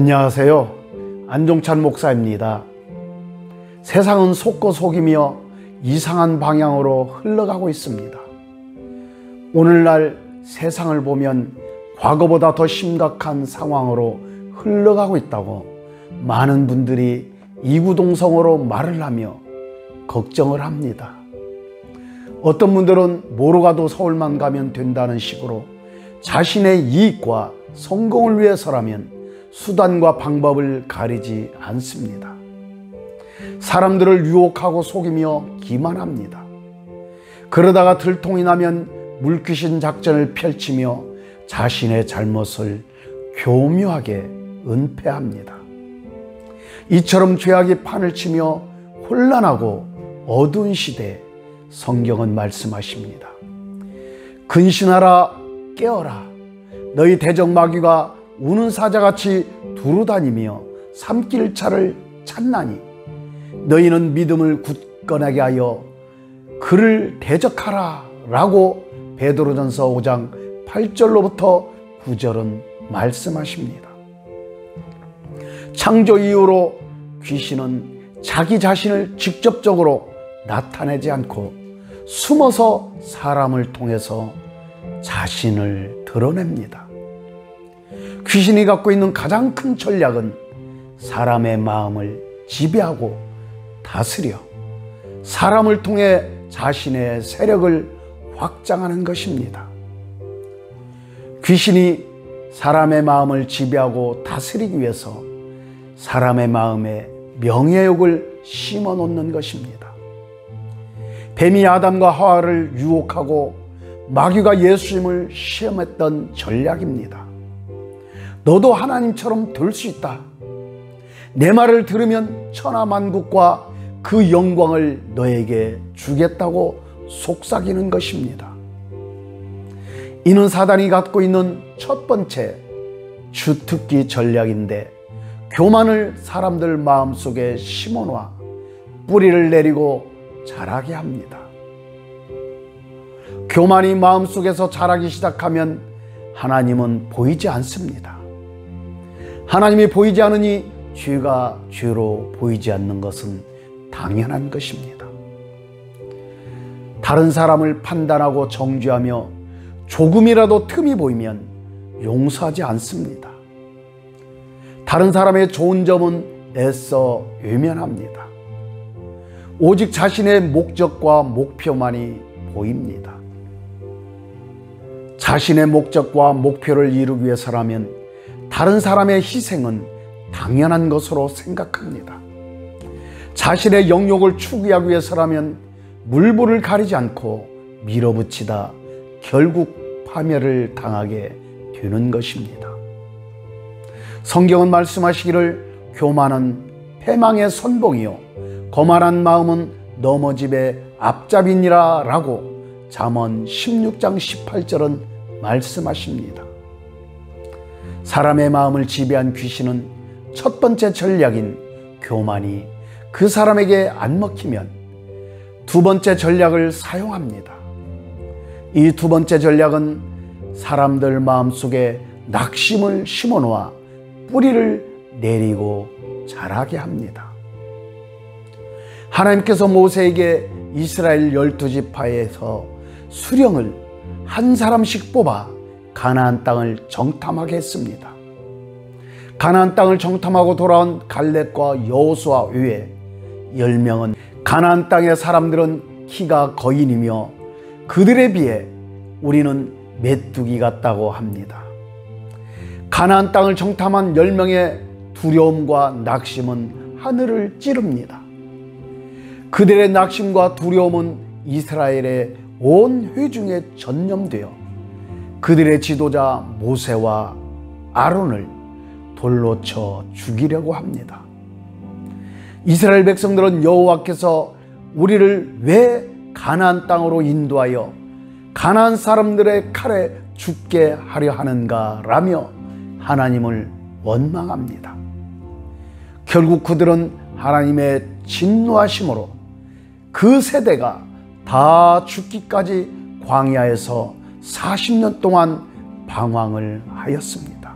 안녕하세요. 안종찬 목사입니다. 세상은 속고 속이며 이상한 방향으로 흘러가고 있습니다. 오늘날 세상을 보면 과거보다 더 심각한 상황으로 흘러가고 있다고 많은 분들이 이구동성으로 말을 하며 걱정을 합니다. 어떤 분들은 뭐로 가도 서울만 가면 된다는 식으로 자신의 이익과 성공을 위해서라면 수단과 방법을 가리지 않습니다. 사람들을 유혹하고 속이며 기만합니다. 그러다가 들통이 나면 물귀신 작전을 펼치며 자신의 잘못을 교묘하게 은폐합니다. 이처럼 죄악이 판을 치며 혼란하고 어두운 시대에 성경은 말씀하십니다. 근신하라, 깨어라. 너희 대적 마귀가 우는 사자같이 두루다니며 삼킬 차를 찾나니 너희는 믿음을 굳건하게 하여 그를 대적하라 라고 베드로전서 5장 8절로부터 9절은 말씀하십니다. 창조 이후로 귀신은 자기 자신을 직접적으로 나타내지 않고 숨어서 사람을 통해서 자신을 드러냅니다. 귀신이 갖고 있는 가장 큰 전략은 사람의 마음을 지배하고 다스려 사람을 통해 자신의 세력을 확장하는 것입니다. 귀신이 사람의 마음을 지배하고 다스리기 위해서 사람의 마음에 명예욕을 심어 놓는 것입니다. 뱀이 아담과 하와를 유혹하고 마귀가 예수님을 시험했던 전략입니다. 너도 하나님처럼 될 수 있다. 내 말을 들으면 천하만국과 그 영광을 너에게 주겠다고 속삭이는 것입니다. 이는 사단이 갖고 있는 첫 번째 주특기 전략인데, 교만을 사람들 마음속에 심어놔 뿌리를 내리고 자라게 합니다. 교만이 마음속에서 자라기 시작하면 하나님은 보이지 않습니다. 하나님이 보이지 않으니 죄가 죄로 보이지 않는 것은 당연한 것입니다. 다른 사람을 판단하고 정죄하며 조금이라도 틈이 보이면 용서하지 않습니다. 다른 사람의 좋은 점은 애써 외면합니다. 오직 자신의 목적과 목표만이 보입니다. 자신의 목적과 목표를 이루기 위해서라면 다른 사람의 희생은 당연한 것으로 생각합니다. 자신의 영역을 추구하기 위해서라면 물불을 가리지 않고 밀어붙이다 결국 파멸을 당하게 되는 것입니다. 성경은 말씀하시기를 교만은 패망의 선봉이요 거만한 마음은 넘어짐의 앞잡이니라 라고 잠언 16장 18절은 말씀하십니다. 사람의 마음을 지배한 귀신은 첫 번째 전략인 교만이 그 사람에게 안 먹히면 두 번째 전략을 사용합니다. 이 두 번째 전략은 사람들 마음속에 낙심을 심어놓아 뿌리를 내리고 자라게 합니다. 하나님께서 모세에게 이스라엘 12지파에서 수령을 한 사람씩 뽑아 가나안 땅을 정탐하게 했습니다. 가나안 땅을 정탐하고 돌아온 갈렙과 여호수아 외에 10명은 가나안 땅의 사람들은 키가 거인이며 그들에 비해 우리는 메뚜기 같다고 합니다. 가나안 땅을 정탐한 10명의 두려움과 낙심은 하늘을 찌릅니다. 그들의 낙심과 두려움은 이스라엘의 온 회중에 전염되어 그들의 지도자 모세와 아론을 돌로 쳐 죽이려고 합니다. 이스라엘 백성들은 여호와께서 우리를 왜 가나안 땅으로 인도하여 가나안 사람들의 칼에 죽게 하려 하는가 라며 하나님을 원망합니다. 결국 그들은 하나님의 진노하심으로 그 세대가 다 죽기까지 광야에서 40년 동안 방황을 하였습니다.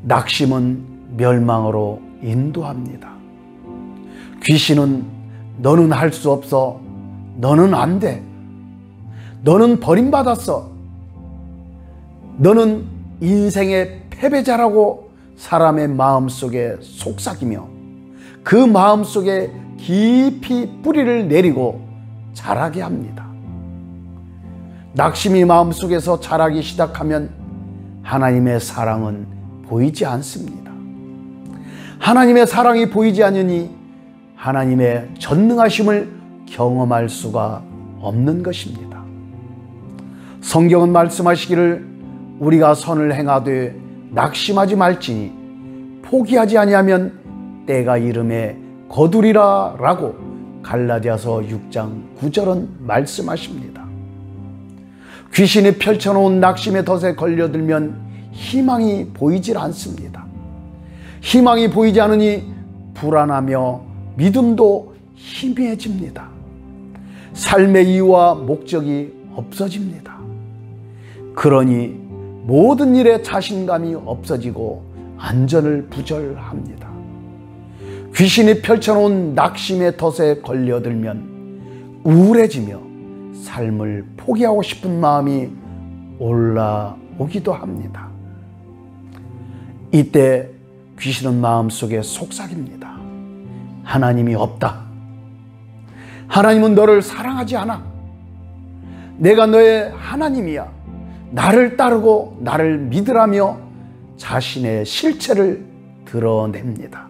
낙심은 멸망으로 인도합니다. 귀신은 너는 할 수 없어. 너는 안 돼. 너는 버림받았어. 너는 인생의 패배자라고 사람의 마음속에 속삭이며 그 마음속에 깊이 뿌리를 내리고 자라게 합니다. 낙심이 마음속에서 자라기 시작하면 하나님의 사랑은 보이지 않습니다. 하나님의 사랑이 보이지 않으니 하나님의 전능하심을 경험할 수가 없는 것입니다. 성경은 말씀하시기를 우리가 선을 행하되 낙심하지 말지니 포기하지 아니하면 때가 이름에 거두리라 라고 갈라디아서 6장 9절은 말씀하십니다. 귀신이 펼쳐놓은 낙심의 덫에 걸려들면 희망이 보이질 않습니다. 희망이 보이지 않으니 불안하며 믿음도 희미해집니다. 삶의 이유와 목적이 없어집니다. 그러니 모든 일에 자신감이 없어지고 안전을 부절합니다. 귀신이 펼쳐놓은 낙심의 덫에 걸려들면 우울해지며 삶을 포기하고 싶은 마음이 올라오기도 합니다. 이때 귀신은 마음속에 속삭입니다. 하나님이 없다. 하나님은 너를 사랑하지 않아. 내가 너의 하나님이야. 나를 따르고 나를 믿으라며 자신의 실체를 드러냅니다.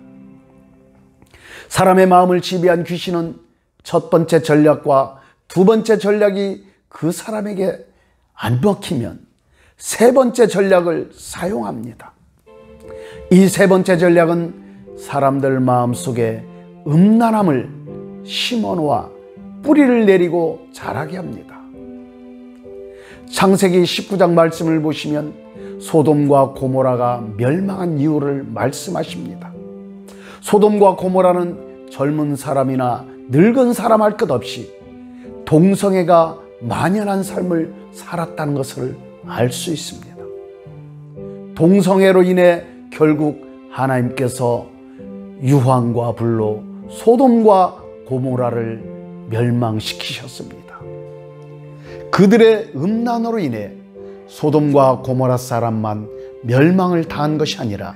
사람의 마음을 지배한 귀신은 첫 번째 전략과 두 번째 전략이 그 사람에게 안 먹히면 세 번째 전략을 사용합니다. 이 세 번째 전략은 사람들 마음속에 음란함을 심어놓아 뿌리를 내리고 자라게 합니다. 창세기 19장 말씀을 보시면 소돔과 고모라가 멸망한 이유를 말씀하십니다. 소돔과 고모라는 젊은 사람이나 늙은 사람 할 것 없이 동성애가 만연한 삶을 살았다는 것을 알 수 있습니다. 동성애로 인해 결국 하나님께서 유황과 불로 소돔과 고모라를 멸망시키셨습니다. 그들의 음란으로 인해 소돔과 고모라 사람만 멸망을 당한 것이 아니라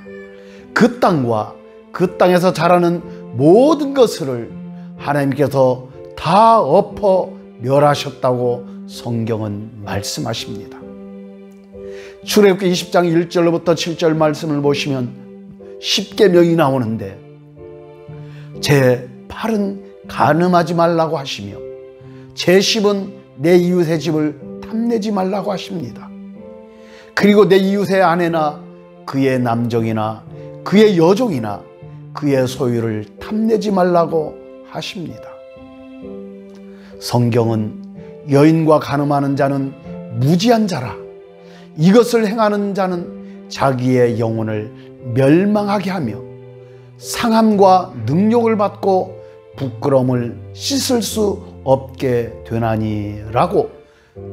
그 땅과 그 땅에서 자라는 모든 것을 하나님께서 다 엎어 멸하셨다고 성경은 말씀하십니다. 출애굽기 20장 1절로부터 7절 말씀을 보시면 10계명이 나오는데 제 8은 간음하지 말라고 하시며 제 10은 내 이웃의 집을 탐내지 말라고 하십니다. 그리고 내 이웃의 아내나 그의 남종이나 그의 여종이나 그의 소유를 탐내지 말라고 하십니다. 성경은 여인과 간음하는 자는 무지한 자라, 이것을 행하는 자는 자기의 영혼을 멸망하게 하며 상함과 능욕을 받고 부끄러움을 씻을 수 없게 되나니 라고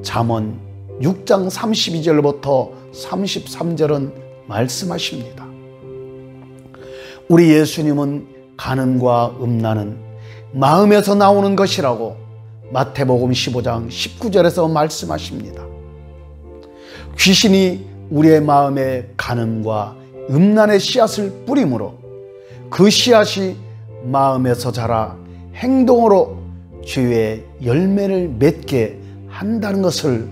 잠언 6장 32절부터 33절은 말씀하십니다. 우리 예수님은 간음과 음란은 마음에서 나오는 것이라고 마태복음 15장 19절에서 말씀하십니다. 귀신이 우리의 마음에 간음과 음란의 씨앗을 뿌림으로 그 씨앗이 마음에서 자라 행동으로 죄의 열매를 맺게 한다는 것을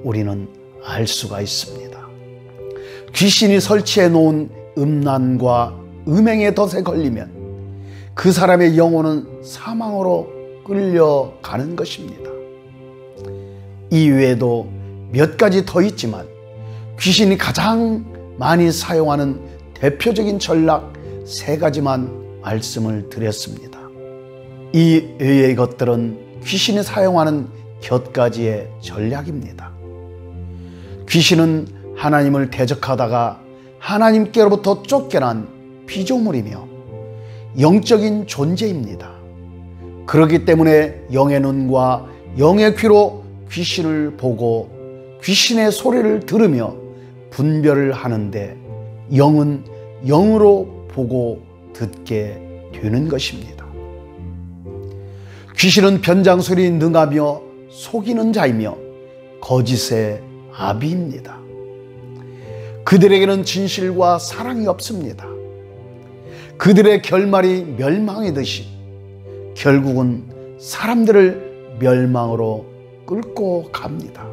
우리는 알 수가 있습니다. 귀신이 설치해 놓은 음란과 음행의 덫에 걸리면 그 사람의 영혼은 사망으로 끌려가는 것입니다. 이외에도 몇 가지 더 있지만 귀신이 가장 많이 사용하는 대표적인 전략 3가지만 말씀을 드렸습니다. 이 외의 것들은 귀신이 사용하는 곁가지의 전략입니다. 귀신은 하나님을 대적하다가 하나님께로부터 쫓겨난 피조물이며 영적인 존재입니다. 그렇기 때문에 영의 눈과 영의 귀로 귀신을 보고 귀신의 소리를 들으며 분별을 하는데 영은 영으로 보고 듣게 되는 것입니다. 귀신은 변장술이 능하며 속이는 자이며 거짓의 아비입니다. 그들에게는 진실과 사랑이 없습니다. 그들의 결말이 멸망이듯이 결국은 사람들을 멸망으로 끌고 갑니다.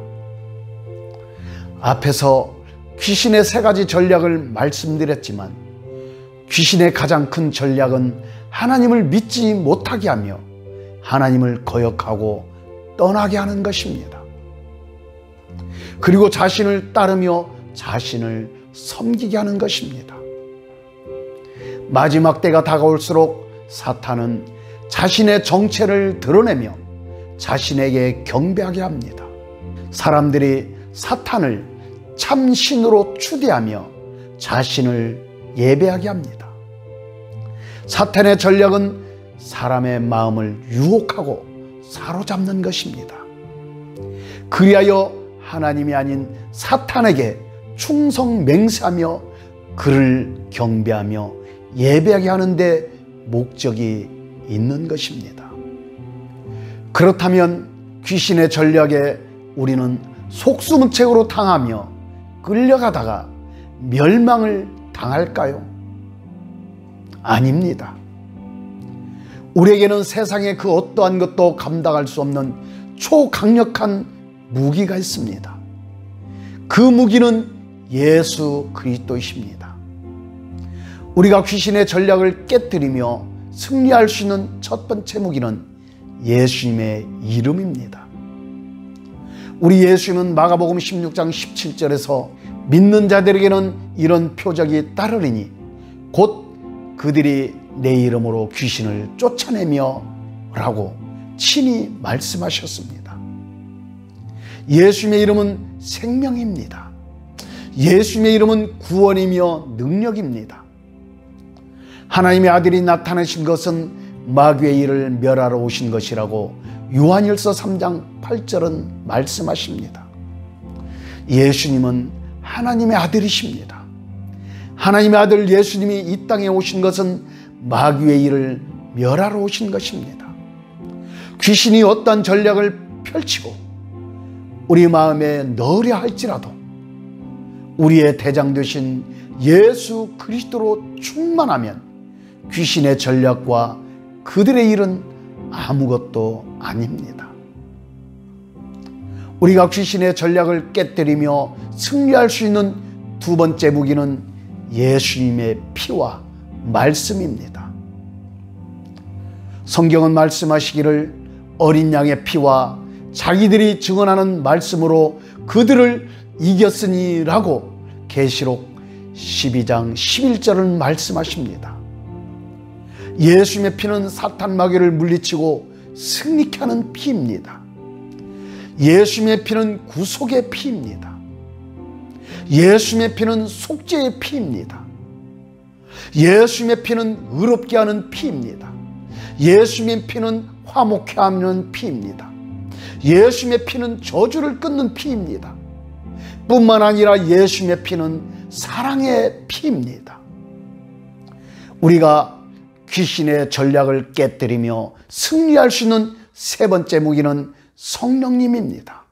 앞에서 귀신의 3가지 전략을 말씀드렸지만 귀신의 가장 큰 전략은 하나님을 믿지 못하게 하며 하나님을 거역하고 떠나게 하는 것입니다. 그리고 자신을 따르며 자신을 섬기게 하는 것입니다. 마지막 때가 다가올수록 사탄은 자신의 정체를 드러내며 자신에게 경배하게 합니다. 사람들이 사탄을 참신으로 추대하며 자신을 예배하게 합니다. 사탄의 전략은 사람의 마음을 유혹하고 사로잡는 것입니다. 그리하여 하나님이 아닌 사탄에게 충성 맹세하며 그를 경배하며 예배하게 하는데 목적이 있는 것입니다. 그렇다면 귀신의 전략에 우리는 속수무책으로 당하며 끌려가다가 멸망을 당할까요? 아닙니다. 우리에게는 세상의 그 어떠한 것도 감당할 수 없는 초강력한 무기가 있습니다. 그 무기는 예수 그리스도이십니다. 우리가 귀신의 전략을 깨뜨리며 승리할 수 있는 첫 번째 무기는 예수님의 이름입니다. 우리 예수님은 마가복음 16장 17절에서 믿는 자들에게는 이런 표적이 따르리니 곧 그들이 내 이름으로 귀신을 쫓아내며 라고 친히 말씀하셨습니다. 예수님의 이름은 생명입니다. 예수님의 이름은 구원이며 능력입니다. 하나님의 아들이 나타나신 것은 마귀의 일을 멸하러 오신 것이라고 요한일서 3장 8절은 말씀하십니다. 예수님은 하나님의 아들이십니다. 하나님의 아들 예수님이 이 땅에 오신 것은 마귀의 일을 멸하러 오신 것입니다. 귀신이 어떤 전략을 펼치고 우리 마음에 넣으려 할지라도 우리의 대장 되신 예수 그리스도로 충만하면 귀신의 전략과 그들의 일은 아무것도 아닙니다. 우리가 귀신의 전략을 깨뜨리며 승리할 수 있는 두 번째 무기는 예수님의 피와 말씀입니다. 성경은 말씀하시기를 어린 양의 피와 자기들이 증언하는 말씀으로 그들을 이겼으니 라고 계시록 12장 11절을 말씀하십니다. 예수님의 피는 사탄 마귀를 물리치고 승리케 하는 피입니다. 예수님의 피는 구속의 피입니다. 예수님의 피는 속죄의 피입니다. 예수님의 피는 의롭게 하는 피입니다. 예수님의 피는 화목케 하는 피입니다. 예수님의 피는 저주를 끊는 피입니다. 뿐만 아니라 예수님의 피는 사랑의 피입니다. 우리가 귀신의 전략을 깨뜨리며 승리할 수 있는 세 번째 무기는 성령님입니다.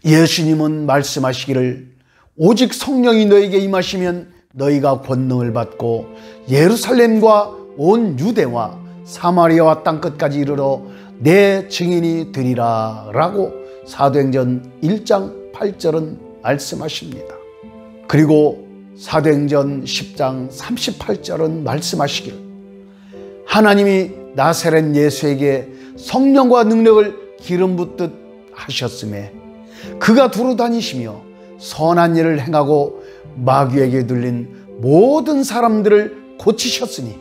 예수님은 말씀하시기를 오직 성령이 너에게 임하시면 너희가 권능을 받고 예루살렘과 온 유대와 사마리아와 땅끝까지 이르러 내 증인이 되리라 라고 사도행전 1장 8절은 말씀하십니다. 그리고 사도행전 10장 38절은 말씀하시기를 하나님이 나사렛 예수에게 성령과 능력을 기름 붓듯 하셨음에 그가 두루 다니시며 선한 일을 행하고 마귀에게 들린 모든 사람들을 고치셨으니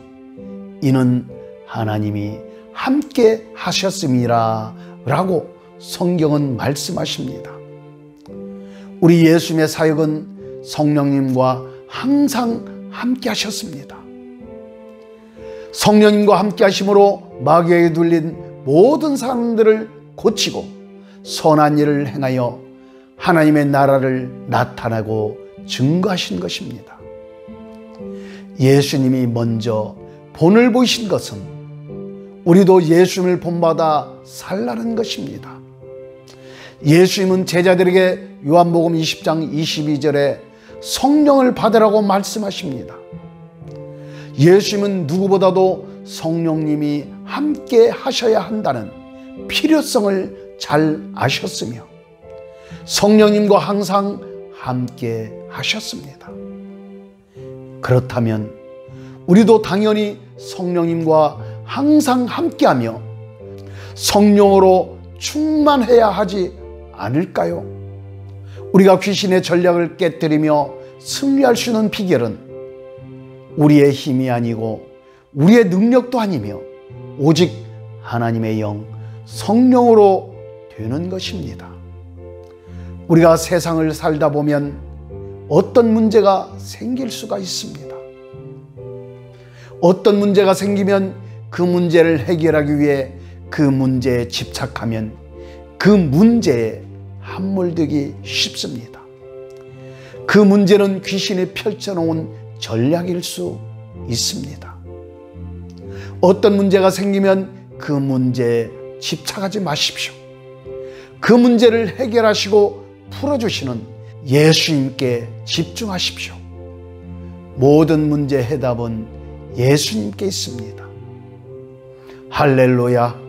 이는 하나님이 함께 하셨음이라 라고 성경은 말씀하십니다. 우리 예수님의 사역은 성령님과 항상 함께 하셨습니다. 성령님과 함께 하심으로 마귀에게 들린 모든 사람들을 고치고 선한 일을 행하여 하나님의 나라를 나타내고 증거하신 것입니다. 예수님이 먼저 본을 보이신 것은 우리도 예수님을 본받아 살라는 것입니다. 예수님은 제자들에게 요한복음 20장 22절에 성령을 받으라고 말씀하십니다. 예수님은 누구보다도 성령님이 함께 하셔야 한다는 필요성을 잘 아셨으며 성령님과 항상 함께 하셨습니다. 그렇다면 우리도 당연히 성령님과 항상 함께하며 성령으로 충만해야 하지 않을까요? 우리가 귀신의 전략을 깨뜨리며 승리할 수 있는 비결은 우리의 힘이 아니고 우리의 능력도 아니며 오직 하나님의 영 성령으로 되는 것입니다. 우리가 세상을 살다 보면 어떤 문제가 생길 수가 있습니다. 어떤 문제가 생기면 그 문제를 해결하기 위해 그 문제에 집착하면 그 문제에 함몰되기 쉽습니다. 그 문제는 귀신이 펼쳐놓은 전략일 수 있습니다. 어떤 문제가 생기면 그 문제에 집착하지 마십시오. 그 문제를 해결하시고 풀어주시는 예수님께 집중하십시오. 모든 문제 해답은 예수님께 있습니다. 할렐루야.